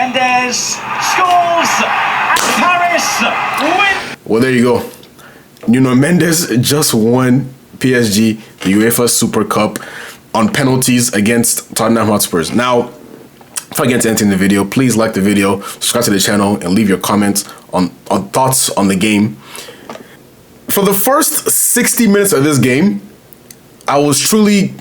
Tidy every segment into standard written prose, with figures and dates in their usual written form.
Mendes scores and Paris win. Well, there you go. Nuno Mendes just won PSG the UEFA Super Cup on penalties against Tottenham Hotspurs. Now, if I get to anything in the video, please like the video, subscribe to the channel, and leave your comments on thoughts on the game. For the first 60 minutes of this game, I was truly,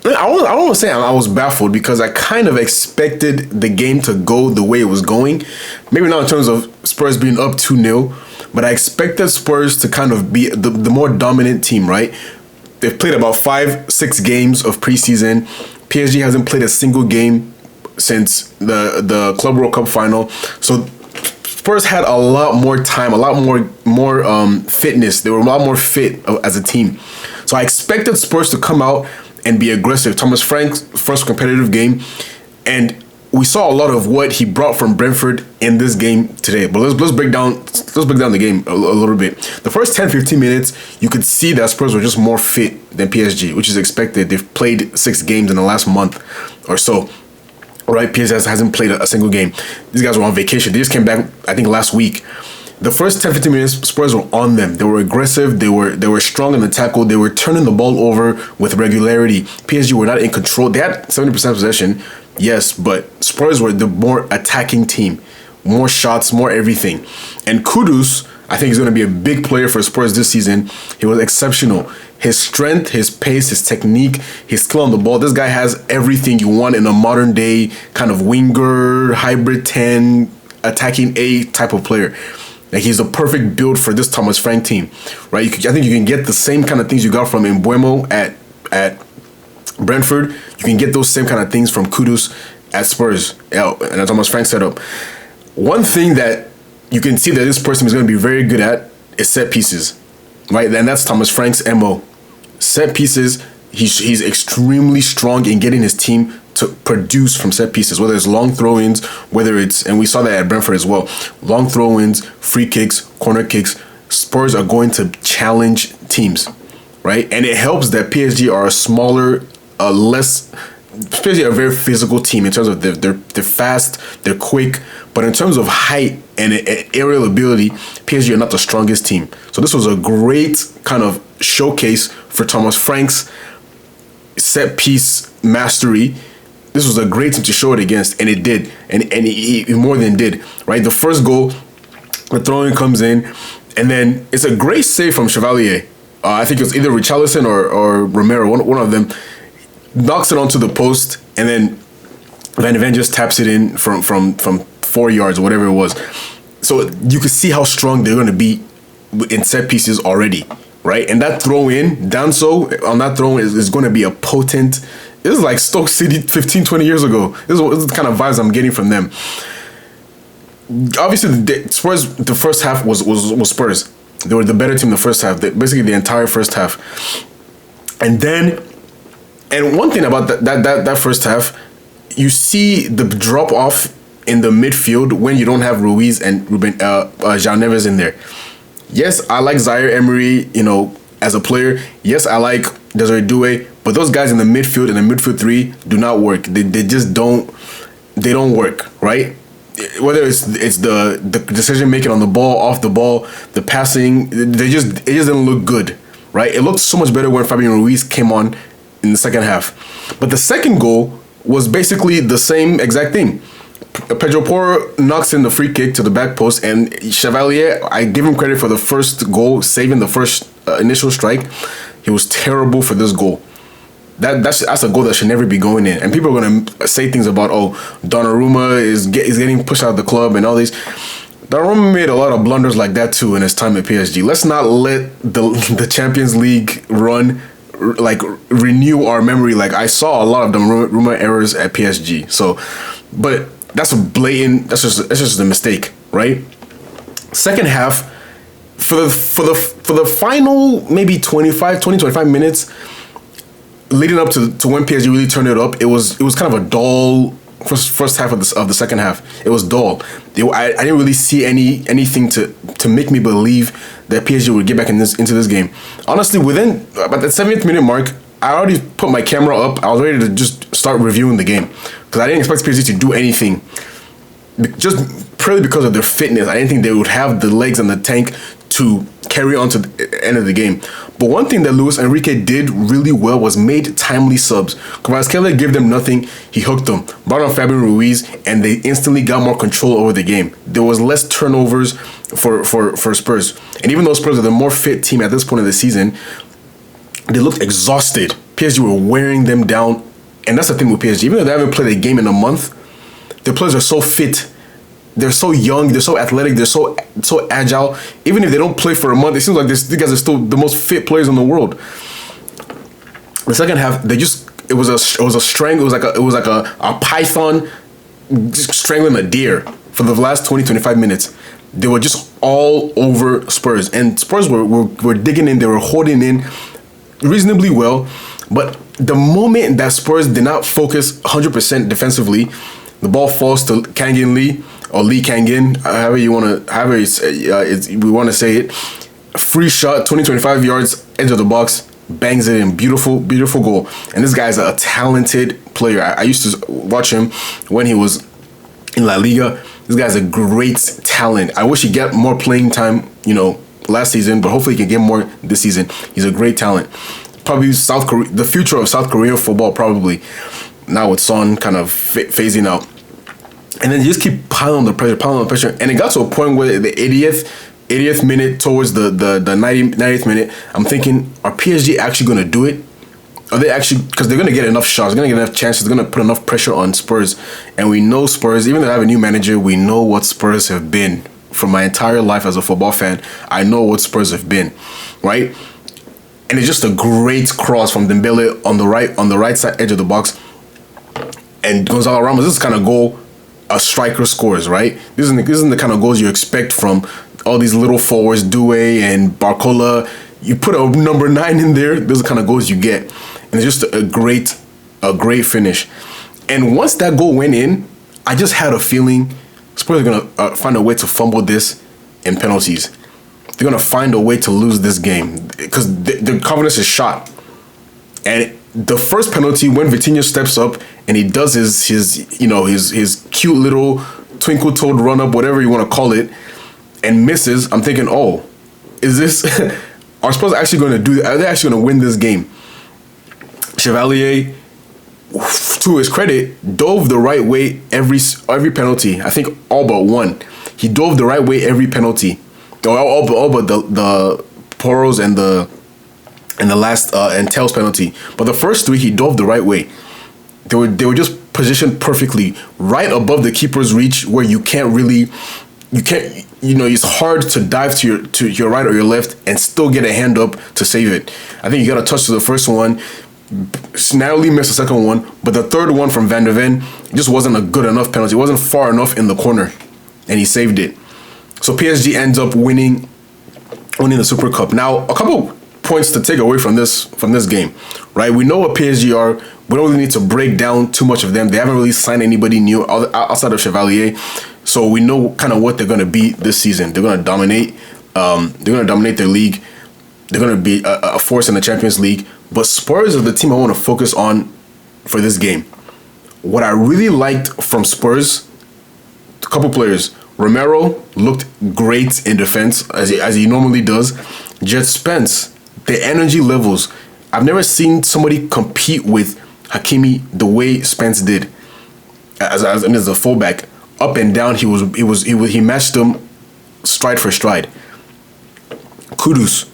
I don't want to say I was baffled, because I kind of expected the game to go the way it was going. Maybe not in terms of Spurs being up 2-0, but I expected Spurs to kind of be the more dominant team, right? They've played about 5-6 games of preseason. PSG hasn't played a single game since the Club World Cup final. So Spurs had a lot more time, a lot more fitness. They were a lot more fit as a team. So I expected Spurs to come out and be aggressive. Thomas Frank's first competitive game, and we saw a lot of what he brought from Brentford in this game today. But let's break down the game a little bit. The first 10-15 minutes, you could see that Spurs were just more fit than PSG, which is expected. They've played 6 games in the last month or so. Right, PSG hasn't played a single game. These guys were on vacation. They just came back, I think, last week. The first 10-15 minutes, Spurs were on them. They were aggressive. They were strong in the tackle. They were turning the ball over with regularity. PSG were not in control. They had 70% possession, yes, but Spurs were the more attacking team. More shots, more everything. And Kudus, I think, is going to be a big player for Spurs this season. He was exceptional. His strength, his pace, his technique, his skill on the ball. This guy has everything you want in a modern day kind of winger, hybrid 10, attacking A type of player. Like, he's the perfect build for this Thomas Frank team, right? I think you can get the same kind of things you got from Mbeumo at Brentford. You can get those same kind of things from Kudus at Spurs and a Thomas Frank setup. One thing that you can see that this person is going to be very good at is set pieces, right? And that's Thomas Frank's MO. Set pieces, he's extremely strong in getting his team to produce from set pieces, whether it's long throw-ins, whether it's, and we saw that at Brentford as well, long throw-ins, free kicks, corner kicks. Spurs are going to challenge teams, right? And it helps that PSG are a smaller, PSG are a very physical team in terms of they're fast, they're quick, but in terms of height and aerial ability, PSG are not the strongest team. So this was a great kind of showcase for Thomas Frank's set piece mastery. This was a great team to show it against, and it did, and he more than did, right? The first goal, the throw-in comes in, and then it's a great save from Chevalier. I think it was either Richarlison or Romero, one of them, knocks it onto the post, and then Van de Ven just taps it in from 4 yards or whatever it was. So you could see how strong they're going to be in set pieces already, right? And that throw-in, Danso on that throw-in is going to be a potent. This is like Stoke City 15, 20 years ago. This is the kind of vibes I'm getting from them. Obviously, Spurs, the first half was Spurs. They were the better team the first half, basically the entire first half. And one thing about that first half, you see the drop off in the midfield when you don't have Ruiz and João Neves in there. Yes, I like Zaire Emery, as a player. Yes, I like Desiree Doué, but those guys in the midfield and the midfield 3 do not work. They just don't. They don't work, right? Whether it's the decision making on the ball, off the ball, the passing, it just didn't look good, right? It looked so much better when Fabian Ruiz came on in the second half. But the second goal was basically the same exact thing. Pedro Porro knocks in the free kick to the back post, and Chevalier, I give him credit for the first goal, saving the first initial strike. He was terrible for this goal. That's a goal that should never be going in. And people are going to say things about, Donnarumma is getting pushed out of the club and all these. Donnarumma made a lot of blunders like that too in his time at PSG. Let's not let the Champions League run renew our memory. Like, I saw a lot of Donnarumma errors at PSG. So, but that's a blatant. That's just a mistake, right? Second half, for the final maybe 20-25 minutes leading up to when PSG really turned it up, it was kind of a dull first half of the second half. It was dull. I didn't really see anything to make me believe that PSG would get back into this game. Honestly, within about the 70th minute mark, I already put my camera up. I was ready to just start reviewing the game because I didn't expect PSG to do anything. just purely because of their fitness. I didn't think they would have the legs and the tank to carry on to the end of the game. But one thing that Luis Enrique did really well was made timely subs. Kvaratskhelia gave them nothing, he hooked them. Brought on Fabian Ruiz, and they instantly got more control over the game. There was less turnovers for Spurs. And even though Spurs are the more fit team at this point of the season, they looked exhausted. PSG were wearing them down. And that's the thing with PSG. Even though they haven't played a game in a month, their players are so fit. They're so young, they're so athletic, they're so agile. Even if they don't play for a month, it seems like these guys are still the most fit players in the world. The second half, it was a strangle. It was like a python just strangling a deer for the last 20-25 minutes. They were just all over Spurs, and Spurs were digging in. They were holding in reasonably well, but the moment that Spurs did not focus 100% defensively, the ball falls to Kangin Lee. Or Lee Kangin, we want to say it. Free shot, 20-25 yards, edge of the box, bangs it in. Beautiful, beautiful goal. And this guy's a talented player. I used to watch him when he was in La Liga. This guy's a great talent. I wish he'd get more playing time, last season, but hopefully he can get more this season. He's a great talent. Probably the future of South Korean football, probably. Now with Son kind of phasing out. And then you just keep piling on the pressure. And it got to a point where the 80th minute towards the 90th minute, I'm thinking, are PSG actually going to do it? Are they actually, because they're going to get enough shots, they're going to get enough chances, they're going to put enough pressure on Spurs. And we know Spurs, even though they have a new manager, we know what Spurs have been. From my entire life as a football fan, I know what Spurs have been, right? And it's just a great cross from Dembele on the right side edge of the box. And Gonzalo Ramos, this is the kind of goal a striker scores, right? This isn't the kind of goals you expect from all these little forwards, Doué and Barcola. You put a number 9 in there, those are the kind of goals you get. And it's just a great finish. And once that goal went in, I just had a feeling Spurs are going to find a way to fumble this in penalties. They're going to find a way to lose this game because their confidence is shot. And the first penalty, when Vitinha steps up and he does his cute little twinkle-toed run-up, whatever you want to call it, and misses, I'm thinking, oh, is this... are Spurs actually going to do that? Are they actually going to win this game? Chevalier, to his credit, dove the right way every penalty. I think all but one. He dove the right way every penalty. All but the Poros and the last and Tell's penalty. But the first 3 he dove the right way. They were just positioned perfectly right above the keeper's reach, where it's hard to dive to your right or your left and still get a hand up to save it. I think you got a touch to the first one, narrowly missed the second one, but the third one from Van de Ven just wasn't a good enough penalty. It wasn't far enough in the corner, and he saved it. So PSG ends up winning the Super Cup. Now, a couple points to take away from this game, right? We know what PSG are. We don't really need to break down too much of them. They haven't really signed anybody new outside of Chevalier, so we know kind of what they're going to be this season. They're going to dominate. They're going to dominate their league. They're going to be a force in the Champions League. But Spurs are the team I want to focus on for this game. What I really liked from Spurs, a couple players. Romero looked great in defense, as he normally does. Jet Spence, the energy levels. I've never seen somebody compete with Hakimi the way Spence did. As a fullback, up and down, he matched them stride for stride. Kudus,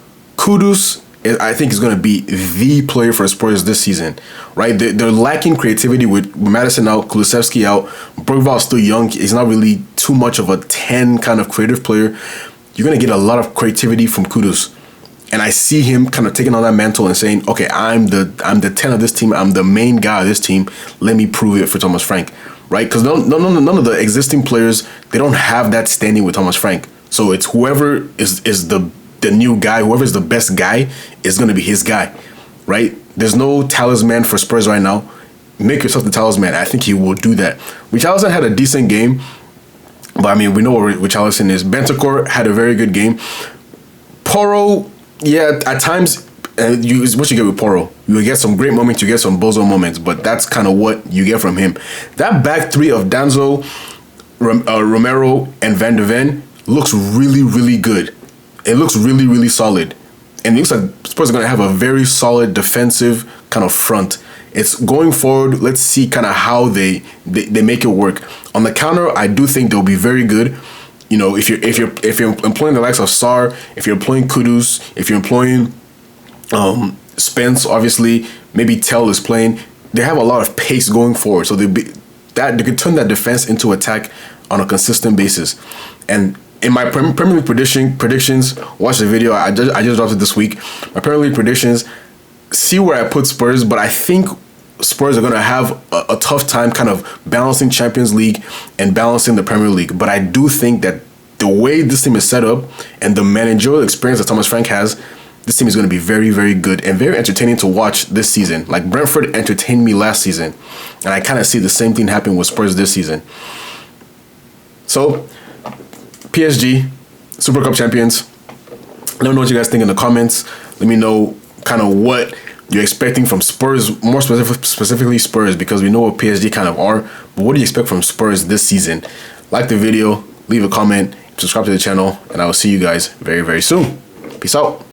I think, is going to be the player for Spurs this season, right? They're lacking creativity with Madison out, Kulusevski out. Bergvall is still young. He's not really too much of a 10 kind of creative player. You're going to get a lot of creativity from Kudus. And I see him kind of taking on that mantle and saying, okay, I'm the 10 of this team. I'm the main guy of this team. Let me prove it for Thomas Frank, right? Because none of the existing players, they don't have that standing with Thomas Frank. So it's whoever is the new guy, whoever's the best guy is going to be his guy, right? There's no talisman for Spurs right now. Make yourself the talisman. I think he will do that. Richarlison had a decent game, but I mean, we know what Richarlison is. Bentancur had a very good game. Porro, yeah, at times, what you get with Porro, you get some great moments, you get some bozo moments, but that's kind of what you get from him. That back 3 of Danzo, Romero and Van de Ven looks really, really good. It looks really, really solid. And it looks like Spurs are going to have a very solid defensive kind of front. It's going forward. Let's see kind of how they make it work. On the counter, I do think they'll be very good. You know, if you're employing the likes of Sarr, if you're employing Kudus, if you're employing Spence, obviously maybe Tell is playing. They have a lot of pace going forward, so they could turn that defense into attack on a consistent basis. And in my Premier League predictions, watch the video. I just dropped it this week. My Premier League predictions. See where I put Spurs, but I think Spurs are going to have a tough time kind of balancing Champions League and balancing the Premier League. But I do think that the way this team is set up and the managerial experience that Thomas Frank has, this team is going to be very, very good and very entertaining to watch this season. Like Brentford entertained me last season, and I kind of see the same thing happen with Spurs this season. So, PSG, Super Cup champions. Let me know what you guys think in the comments. Let me know kind of what you're expecting from Spurs, more specifically Spurs, because we know what PSG kind of are. But what do you expect from Spurs this season? Like the video, leave a comment, subscribe to the channel, and I will see you guys very, very soon. Peace out.